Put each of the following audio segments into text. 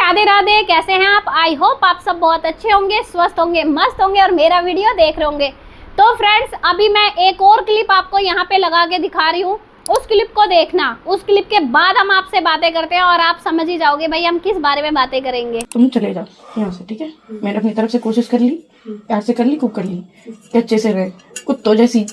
राधे राधे, कैसे हैं आप? आई होप आप सब बहुत अच्छे होंगे, स्वस्थ होंगे, मस्त होंगे और मेरा वीडियो देख रहे होंगे। तो फ्रेंड्स, अभी मैं एक और क्लिप आपको यहाँ पे लगा के दिखा रही हूँ। उस क्लिप को देखना, उस क्लिप के बाद हम आपसे बातें करते हैं और आप समझ ही जाओगे भाई हम किस बारे में बातें करेंगे। तुम चले जाओ यहाँ से, ठीक है? मैंने अपनी तरफ से कोशिश कर ली, प्यार से कर ली, खूब कर ली कि अच्छे से रहे। कुत्तों जैसी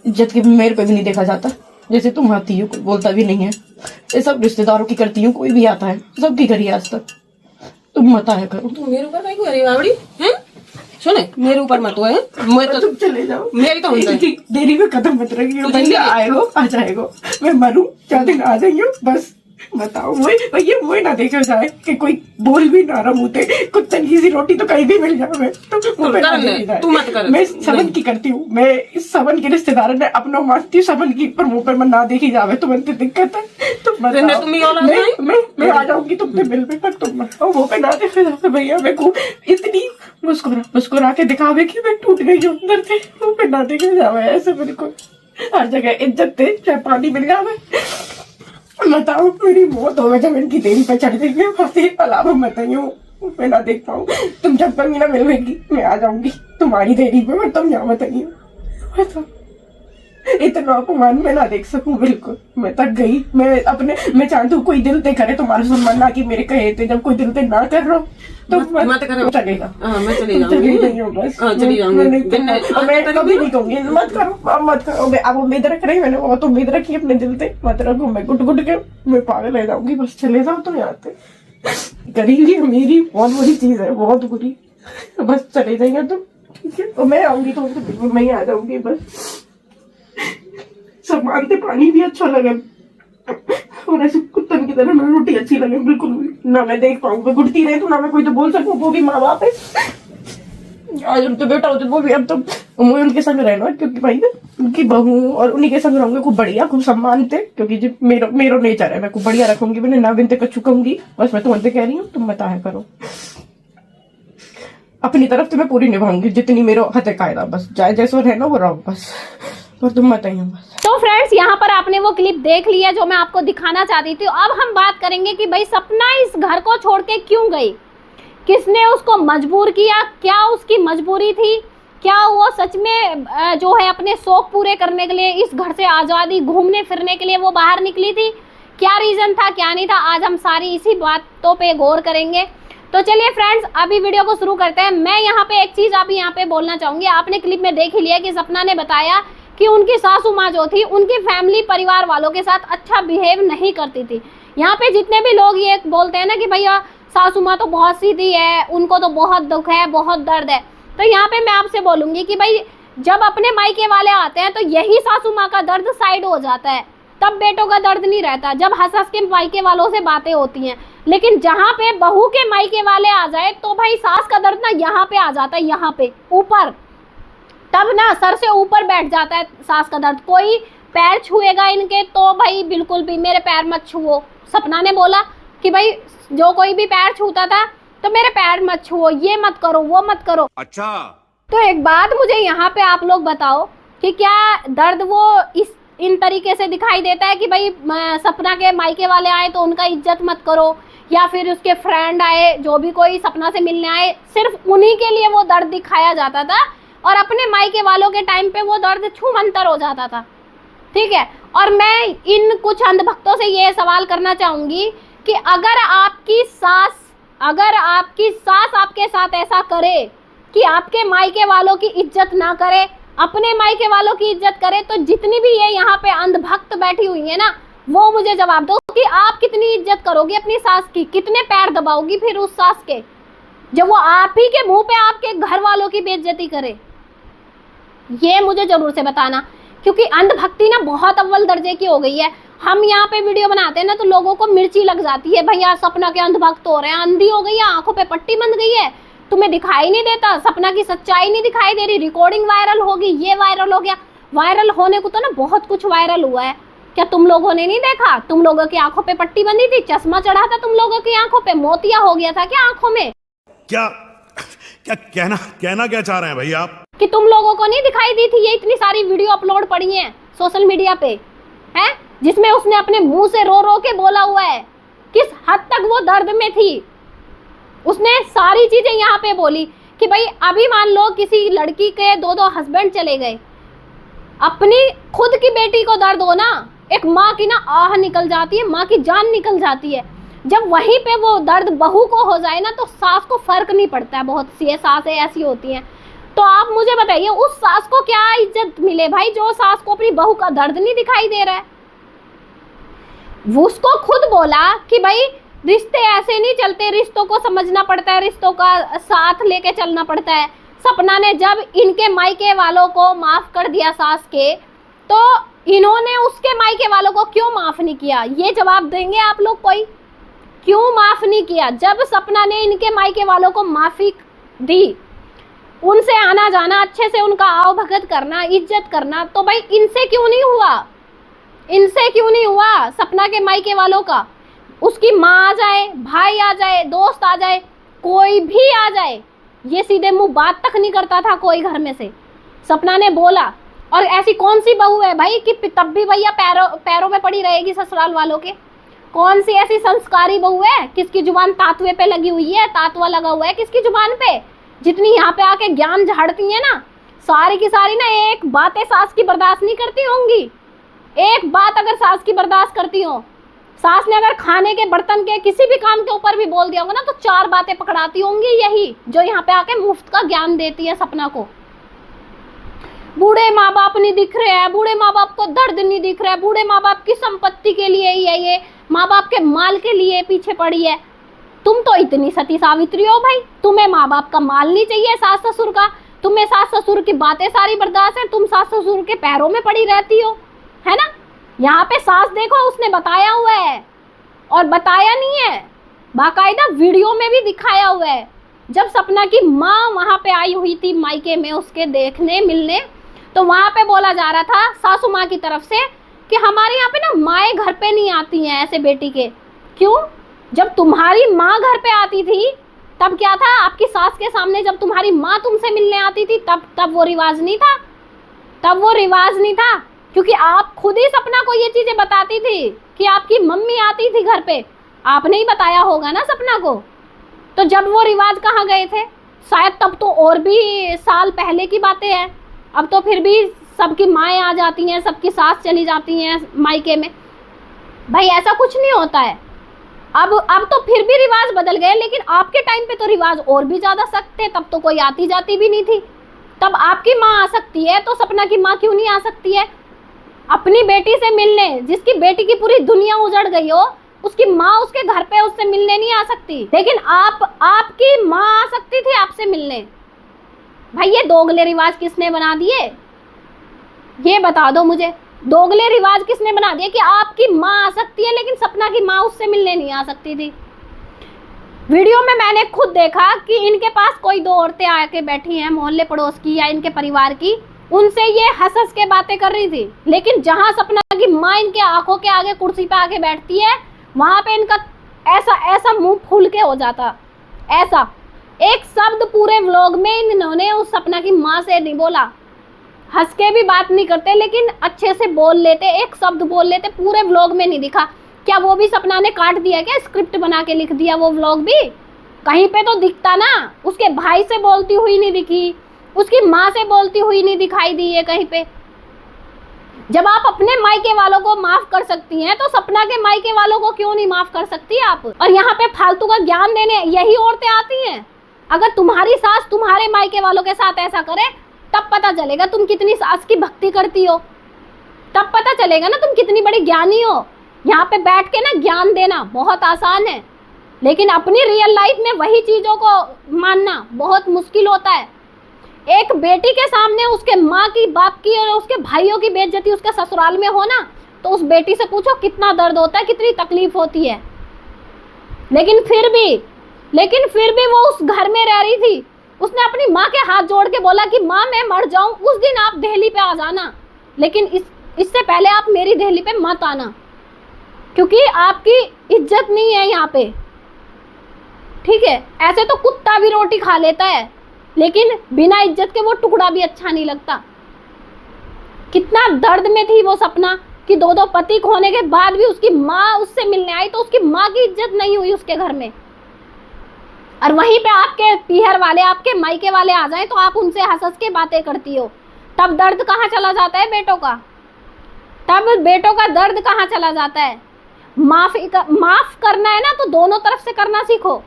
इज्जत की मेरे पे भी नहीं देखा जाता। जैसे तुम आती हो कोई बोलता भी नहीं है। ये सब रिश्तेदारों की करती हूँ, कोई भी आता है सबकी करी आज तक। तुम मत आया करो। तू मेरे ऊपर क्यों अरे बावड़ी हैं? सुने, मेरे ऊपर मत है। मैं तो तुम चले जाओ। मेरी तो देरी में कदम मत रखियो। भैया आएगो आ जाएगो, मैं मरूं 4 दिन आ जाइयो बस। बताओ वही ना देखा जाए कि कोई बोल भी ना रहा मुँह पे। कुत्तन की सी रोटी तो कहीं भी मिल जाए। तू मत कर। मैं सबन की करती हूँ। मैं इस सबन के रिश्तेदार ने अपना मानती हूँ। सबन की पर मुँह पे मैं ना देखी जावे तो बनती दिक्कत है। तुम मैं आ जाऊंगी तुमसे मिलने पर। तुम मुँह पे ना देखे जावे भैया। मेरे को इतनी मुस्कुरा के दिखावे कि मैं टूट गई हूँ अंदर से। मुँह पे ना देखे जावे ऐसे। मेरे को हर जगह इज्जत थे, चाहे पानी मिल जावे। बताओ मेरी मौत हो जब इनकी देरी पे चढ़ गई। मैं अलावा मत मैं ना देख पाऊँ। तुम जब तक ना मिलेगी मैं आ जाऊंगी तुम्हारी देरी पे। मैं तुम यहाँ मत बताओ। इतना अपमान मैं ना देख सकूं। बिल्कुल मैं थक गई। मैं चाहती हूँ कोई दिल ते करे तुम्हारा सम्मान, ना कि मेरे कहे थे। जब कोई दिल ते ना कर रहा तो मत चलेगा। मैं चली जाऊंगी बस चली जाऊंगी। मैं कभी नहीं कहूंगी मत करो। अब उम्मीद रख रही मैंने बहुत उम्मीद रखी अपने दिल से। मत रखो। मैं गुट के मैं पागल रह जाऊंगी। बस चले जाओ तुम यहाँ से। करेंगी मेरी बहुत बुरी चीज है, बहुत बुरी। बस चले जाएंगे तुम, ठीक है? तो मैं आऊंगी तो बिल्कुल मैं ही आ जाऊंगी बस। सब मानते पानी भी अच्छा लगे और ऐसे कुत्तन की तरह रोटी अच्छी लगे। बिल्कुल ना मैं देख पाऊँ गुड़ती रहे तो ना मैं कोई तो बोल सकूँ। वो भी माँ बाप है। आज उनके बेटा होते वो भी। अब तो मुझे उनके संग रहना, क्योंकि भाई उनकी बहू और उन्हीं के संग रहूंगे। खूब बढ़िया, खूब सम्मान थे, क्योंकि जो मेरो नेचर है। मैं खूब बढ़िया रखूंगी। मैंने ना बिनते कछु कहूंगी। बस मैं तुमसे कह रही हूँ तुम बताया करो। अपनी तरफ से मैं पूरी निभाऊंगी जितनी मेरे हथे कायदा। बस जाए जैसे रहना वो रहो बस। और तुम बताइए बस। तो फ्रेंड्स, यहाँ पर आपने वो क्लिप देख लिया जो मैं आपको दिखाना चाहती थी। अब हम बात करेंगे कि भाई सपना इस घर को छोड़ के क्यों गई, किसने उसको मजबूर किया, क्या उसकी मजबूरी थी, क्या वो सच में जो है अपने शौक पूरे करने के लिए इस घर से आज़ादी घूमने फिरने के लिए वो बाहर निकली थी। क्या रीजन था, क्या नहीं था, आज हम सारी इसी बातों पे गौर करेंगे। तो चलिए फ्रेंड्स, अभी वीडियो को शुरू करते हैं। मैं यहाँ पे एक चीज अभी यहाँ पे बोलना चाहूंगी। आपने क्लिप में देख ही लिया कि सपना ने बताया कि उनकी सासू माँ जो थी उनकी फैमिली परिवार वालों के साथ अच्छा बिहेव नहीं करती थी। यहाँ पे जितने भी लोग ये बोलते हैं ना कि भैया सासू माँ तो बहुत सीधी है, उनको तो बहुत दुख है, बहुत दर्द है, तो यहाँ पे मैं आपसे बोलूंगी कि भाई जब अपने मायके वाले आते हैं तो यही सासू माँ का दर्द साइड हो जाता है, तब बेटों का दर्द नहीं रहता। जब हंस हंस के मायके वालों से बातें होती हैं, लेकिन जहाँ पे बहू के मायके वाले आ जाए तो भाई सास का दर्द ना यहाँ पे आ जाता है, यहाँ पे ऊपर, तब ना सर से ऊपर बैठ जाता है सास का दर्द। कोई पैर छुएगा इनके तो भाई बिल्कुल भी मेरे पैर मत छुओ। सपना ने बोला कि भाई जो कोई भी पैर छूता था तो मेरे पैर मत छुओ, ये मत करो, वो मत करो। अच्छा, तो एक बात मुझे यहाँ पे आप लोग बताओ कि क्या दर्द वो इन तरीके से दिखाई देता है कि भाई सपना के मायके वाले आए तो उनका इज्जत मत करो, या फिर उसके फ्रेंड आए, जो भी कोई सपना से मिलने आए, सिर्फ उन्हीं के लिए वो दर्द दिखाया जाता था और अपने मायके वालों के टाइम पे वो दर्द छूमंतर हो जाता था, ठीक है? और मैं इन कुछ अंधभक्तों से ये सवाल करना चाहूंगी कि अगर आपकी सास आपके साथ ऐसा करे कि आपके मायके वालों की इज्जत ना करे, अपने मायके वालों की इज्जत करे, तो जितनी भी ये यहाँ पे अंधभक्त बैठी हुई है ना, वो मुझे जवाब दो कि आप कितनी इज्जत करोगी अपनी सास की, कितने पैर दबाओगी फिर उस सास के, जब वो आप ही के मुंह पे आपके घर वालों की बेइज्जती करे। ये मुझे जरूर से बताना, क्योंकि अंधभक्ति ना बहुत अव्वल दर्जे की हो गई है। हम यहाँ पे वीडियो बनाते हैं ना तो लोगों को मिर्ची लग जाती है, भैया सपना के अंधभक्त हो रहे हैं, अंधी हो गई है, आंखों पे पट्टी बंध गई है, तुम्हें दिखाई नहीं देता, सपना की सच्चाई नहीं दिखाई दे रही, रिकॉर्डिंग वायरल होगी, ये वायरल हो गया। वायरल होने को तो ना बहुत कुछ वायरल हुआ है। क्या तुम लोगों ने नहीं देखा? तुम लोगों की आंखों पे पट्टी बंधी थी, चश्मा चढ़ा था तुम लोगों की आंखों पे, मोतिया हो गया था क्या आंखों में? क्या क्या कहना क्या चाह रहे हैं भाई आप? कि तुम लोगों को नहीं दिखाई दी थी? ये इतनी सारी वीडियो अपलोड पड़ी हैं सोशल मीडिया पे, हैं, जिसमें उसने अपने मुंह से रो रो के बोला हुआ है किस हद तक वो दर्द में थी। उसने सारी चीजें यहाँ पे बोली कि भाई अभी मान लो किसी लड़की के 2-2 हस्बैंड चले गए, अपनी खुद की बेटी को दर्द हो ना, एक माँ की ना आह निकल जाती है, माँ की जान निकल जाती है। जब वहीं पे वो दर्द बहू को हो जाए ना तो सास को फर्क नहीं पड़ता है। बहुत सी सासें ऐसी होती हैं। तो आप मुझे बताइए उस सास को क्या इज्जत मिले भाई, जो सास को अपनी बहू का दर्द नहीं दिखाई दे रहा है। वो उसको खुद बोला कि भाई रिश्ते ऐसे नहीं चलते, रिश्तों को समझना पड़ता है, रिश्तों का साथ लेके चलना पड़ता है। सपना ने जब इनके मायके वालों को माफ कर दिया सास के, तो इन्होंने उसके मायके वालों को क्यों माफ नहीं किया? ये जवाब देंगे आप लोग कोई? क्यों माफ नहीं किया? जब सपना ने इनके मायके वालों को माफी दी, उनसे आना जाना अच्छे से, उनका आओ भगत करना, इज्जत करना, तो भाई इनसे क्यों नहीं हुआ? इनसे क्यों नहीं हुआ? सपना के मायके वालों का, उसकी माँ आ जाए, भाई आ जाए, दोस्त आ जाए, कोई भी आ जाए, ये सीधे मुंह बात तक नहीं करता था कोई घर में से। सपना ने बोला। और ऐसी कौन सी बहू है भाई कि तब भी भैया पैरों में पड़ी रहेगी ससुराल वालों के? कौन सी ऐसी संस्कारी बहू है? किसकी जुबान तातुए पे लगी हुई है, तातुआ लगा हुआ है किसकी जुबान पे? जितनी यहाँ पे आके ज्ञान झाड़ती है ना, सारी की सारी ना एक बातें सास की बर्दाश्त नहीं करती होंगी। एक बात अगर सास की बर्दाश्त करती हो, सास ने अगर खाने के बर्तन के किसी भी काम के ऊपर भी बोल दिया होगा ना, तो 4 बातें पकड़ाती होंगी, यही जो यहाँ पे आके मुफ्त का ज्ञान देती है सपना को। बूढ़े माँ बाप नहीं दिख रहे हैं, बूढ़े माँ बाप को दर्द नहीं दिख रहा है, बूढ़े माँ बाप की संपत्ति के लिए ही है, ये माँ बाप के माल के लिए पीछे पड़ी है। तुम तो इतनी सती सावित्री हो भाई, तुम्हें माँ बाप का माल नहीं चाहिए सास ससुर का, तुम्हें सास ससुर की बातें सारी बर्दाश्त है, तुम सास ससुर के पैरों में पड़ी रहती हो, है ना। यहाँ पे सास देखो उसने बताया हुआ है, और बताया नहीं है, बाकायदा वीडियो में भी दिखाया हुआ है। जब सपना की माँ वहां पे आई हुई थी मायके में उसके देखने मिलने, तो वहां पे बोला जा रहा था सासू माँ की तरफ से कि हमारे यहाँ पे ना माएँ घर पे नहीं आती हैं ऐसे बेटी के। क्यों? जब तुम्हारी माँ घर पे आती थी तब क्या था? आपकी सास के सामने जब तुम्हारी माँ तुमसे मिलने आती थी तब वो रिवाज नहीं था, तब वो रिवाज नहीं था, क्योंकि आप खुद ही सपना को ये चीजें बताती थी कि आपकी मम्मी आती थी घर पे, आपने ही बताया होगा ना सपना को। तो जब वो रिवाज कहाँ गए थे? शायद तब तो और भी साल पहले की बातें हैं। अब तो फिर भी सबकी माएँ आ जाती हैं, सबकी सास चली जाती हैं मायके में। भाई ऐसा कुछ नहीं होता है। अब तो फिर भी रिवाज बदल गए, लेकिन आपके टाइम पे तो रिवाज और भी ज्यादा सख्त थे। तब तो कोई आती जाती भी नहीं थी। तब आपकी माँ आ सकती है तो सपना की माँ क्यों नहीं आ सकती है अपनी बेटी से मिलने? जिसकी बेटी की पूरी दुनिया उजड़ गई हो, उसकी माँ उसके घर पे उससे मिलने नहीं आ सकती, लेकिन आपकी माँ आ सकती थी आपसे मिलने। भाई ये दोगले रिवाज किसने बना दिए? ये बता दो मुझे, दोगले रिवाज किसने बना दिया कि आपकी माँ आ सकती है लेकिन सपना की माँ उससे मिलने नहीं आ सकती थी? वीडियो में मैंने खुद देखा कि इनके पास कोई 2 औरतें आके बैठी हैं, मोहल्ले पड़ोस की या इनके परिवार की, उनसे ये हंस के बातें कर रही थी। लेकिन जहां सपना की माँ इनके आंखों के आगे कुर्सी पे आके बैठती है, वहां पे इनका ऐसा मुंह फूल के हो जाता। ऐसा एक शब्द पूरे व्लॉग में इन्होंने उस सपना की माँ से नहीं बोला। हंस के भी बात नहीं करते, लेकिन अच्छे से बोल लेते, एक शब्द बोल लेते, पूरे व्लॉग में नहीं दिखा। क्या वो भी सपना ने काट दिया क्या? स्क्रिप्ट बना के लिख दिया वो व्लॉग भी? कहीं पे तो दिखता ना। उसके भाई से बोलती हुई नहीं दिखी, उसकी माँ से बोलती हुई नहीं दिखाई दी है कहीं पे। जब आप अपने मायके वालों को माफ कर सकती हैं तो सपना के मायके वालों को क्यों नहीं माफ कर सकती आप? और यहाँ पे फालतू का ज्ञान देने यही औरतें आती हैं। अगर तुम्हारी सास तुम्हारे मायके वालों के साथ ऐसा करे, तब पता चलेगा तुम कितनी सास की भक्ति करती हो, तब पता चलेगा ना तुम कितनी बड़ी ज्ञानी हो। यहाँ पे बैठ के ना ज्ञान देना बहुत आसान है, लेकिन अपनी रियल लाइफ में वही चीजों को मानना बहुत मुश्किल होता है। एक बेटी के सामने उसके माँ की, बाप की और उसके भाइयों की बेइज्जती उसके ससुराल में हो ना, तो उस बेटी से पूछो कितना दर्द होता है, कितनी तकलीफ होती है। लेकिन फिर भी वो उस घर में रह रही थी। उसने अपनी माँ के हाथ जोड़ के बोला कि माँ मैं मर जाऊं उस दिन आप दिल्ली पे आ जाना, लेकिन इससे पहले आप मेरी दिल्ली पे मत आना, क्योंकि आपकी इज्जत नहीं है यहाँ पे। ठीक है, ऐसे तो कुत्ता भी रोटी खा लेता है, लेकिन बिना इज्जत के वो टुकड़ा भी अच्छा नहीं लगता। कितना दर्द में थी वो सपना कि 2 पति खोने के बाद भी उसकी माँ उससे मिलने आई तो उसकी माँ की इज्जत नहीं हुई उसके घर में। और वहीं पे आपके पीहर वाले, आपके मायके वाले आ जाएं तो आप उनसे हंस हंस के बातें करती हो। तब दर्द कहाँ चला जाता है बेटों का, तब बेटों का दर्द कहाँ चला जाता है। माफ करना है ना तो दोनों तरफ से करना सीखो,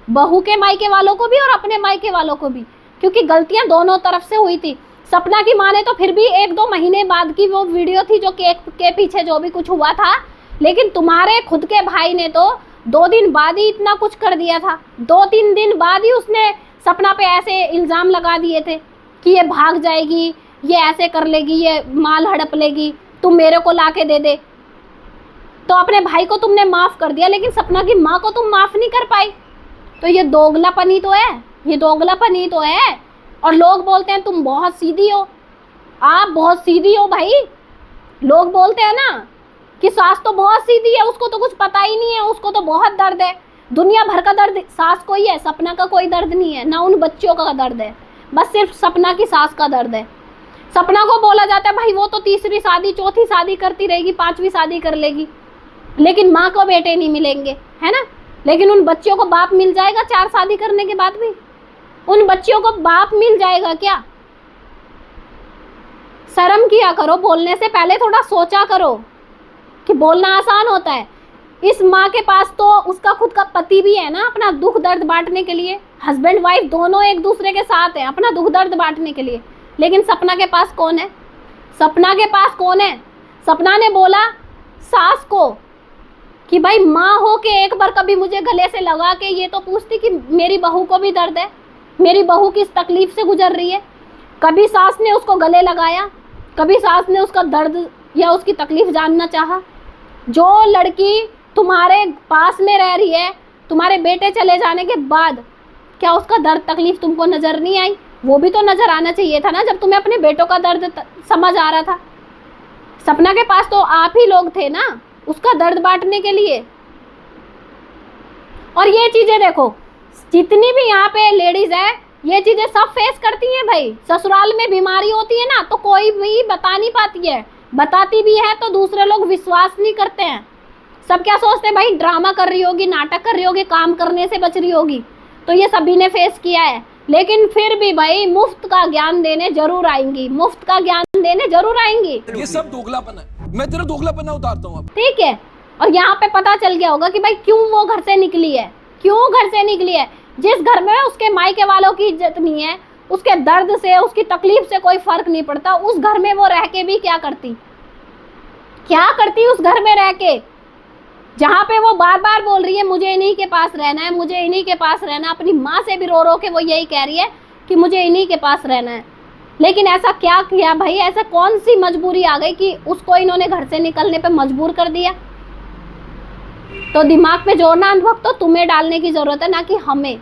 बहू के मायके वालों को भी और अपने मायके वालों को भी, क्योंकि गलतियां दोनों तरफ से हुई थी। सपना की माँ ने तो फिर भी 1-2 महीने बाद की वो वीडियो थी जो केक के पीछे जो भी कुछ हुआ था, लेकिन तुम्हारे खुद के भाई ने तो 2 दिन बाद ही इतना कुछ कर दिया था। 2-3 दिन बाद ही उसने सपना पे ऐसे इल्ज़ाम लगा दिए थे कि ये भाग जाएगी, ये ऐसे कर लेगी, ये माल हड़प लेगी, तुम मेरे को ला के दे दे। तो अपने भाई को तुमने माफ़ कर दिया, लेकिन सपना की माँ को तुम माफ़ नहीं कर पाई। तो ये दोगलापनी तो है, ये दोगलापनी तो है। और लोग बोलते हैं तुम बहुत सीधी हो, आप बहुत सीधी हो भाई। लोग बोलते हैं ना कि सास तो बहुत सीधी है, उसको तो कुछ पता ही नहीं है, उसको तो बहुत दर्द है। दुनिया भर का दर्द सास को ही है, सपना का कोई दर्द नहीं है, ना उन बच्चों का दर्द है, बस सिर्फ सपना की सास का दर्द है। सपना को बोला जाता है भाई वो तो 3री शादी 4थी शादी करती रहेगी, 5वीं शादी कर लेगी, लेकिन माँ को बेटे नहीं मिलेंगे, है ना। लेकिन उन बच्चों को बाप मिल जाएगा 4 शादी करने के बाद भी, उन बच्चियों को बाप मिल जाएगा क्या। शर्म किया करो, बोलने से पहले थोड़ा सोचा करो कि बोलना आसान होता है। इस माँ के पास तो उसका खुद का पति भी है ना, अपना दुख दर्द बांटने के लिए। हस्बैंड वाइफ दोनों एक दूसरे के साथ हैं अपना दुख दर्द बांटने के लिए। लेकिन सपना के पास कौन है, सपना के पास कौन है। सपना ने बोला सास को कि भाई माँ हो के एक बार कभी मुझे गले से लगा के ये तो पूछती कि मेरी बहू को भी दर्द है, मेरी बहू किस तकलीफ से गुजर रही है। कभी सास ने उसको गले लगाया, कभी सास ने उसका दर्द या उसकी तकलीफ जानना चाहा। जो लड़की तुम्हारे पास में रह रही है, तुम्हारे बेटे चले जाने के बाद, क्या उसका दर्द तकलीफ तुमको नज़र नहीं आई। वो भी तो नज़र आना चाहिए था ना, जब तुम्हें अपने बेटों का दर्द समझ आ रहा था। सपना के पास तो आप ही लोग थे ना उसका दर्द बांटने के लिए। और ये चीज़ें देखो, जितनी भी यहाँ पे लेडीज है ये चीज़ें सब फेस करती हैं भाई। ससुराल में बीमारी होती है ना तो कोई भी बता नहीं पाती है, बताती भी है तो दूसरे लोग विश्वास नहीं करते हैं। सब क्या सोचते हैं भाई ड्रामा कर रही होगी, नाटक कर रही होगी, काम करने से बच रही होगी। तो ये सभी ने फेस किया है, लेकिन फिर भी भाई मुफ्त का ज्ञान देने जरूर आएंगी, मुफ्त का ज्ञान देने जरूर आएंगी। ये सब दोगलापन है, मैं तेरा दोगलापन उतारता हूँ अब। ठीक है, और यहाँ पे पता चल गया होगा कि भाई क्यों वो घर से निकली है, क्यों घर से निकली है। जिस घर में उसके मायके वालों की इज्जत नहीं है, उसके दर्द से उसकी तकलीफ से कोई फर्क नहीं पड़ता, उस घर में वो रह के भी क्या करती उस घर में रह के, जहाँ पे वो बार बार बोल रही है मुझे इन्हीं के पास रहना है, मुझे इन्हीं के पास रहना है। अपनी माँ से भी रो रो के वो यही कह रही है कि मुझे इन्हीं के पास रहना है। लेकिन ऐसा क्या किया भाई, ऐसा कौन सी मजबूरी आ गई कि उसको इन्होंने घर से निकलने पे मजबूर कर दिया। तो दिमाग पे जोर ना वक्त तो तुम्हें डालने की जरूरत है, ना कि हमें।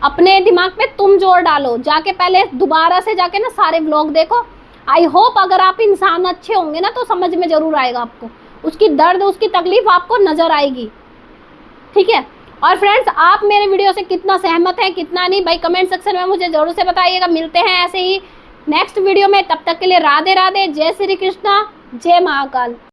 अपने दिमाग पे तुम जोर डालो, जाके पहले दोबारा से जाके ना सारे व्लॉग देखो। आई होप अगर आप इंसान अच्छे होंगे ना तो समझ में जरूर आएगा आपको, उसकी दर्द उसकी तकलीफ आपको नजर आएगी। ठीक है, और फ्रेंड्स आप मेरे वीडियो से कितना सहमत हैं कितना नहीं भाई कमेंट सेक्शन में मुझे जरूर से बताइएगा। मिलते हैं ऐसे ही नेक्स्ट वीडियो में, तब तक के लिए राधे राधे, जय श्री कृष्णा, जय महाकाल।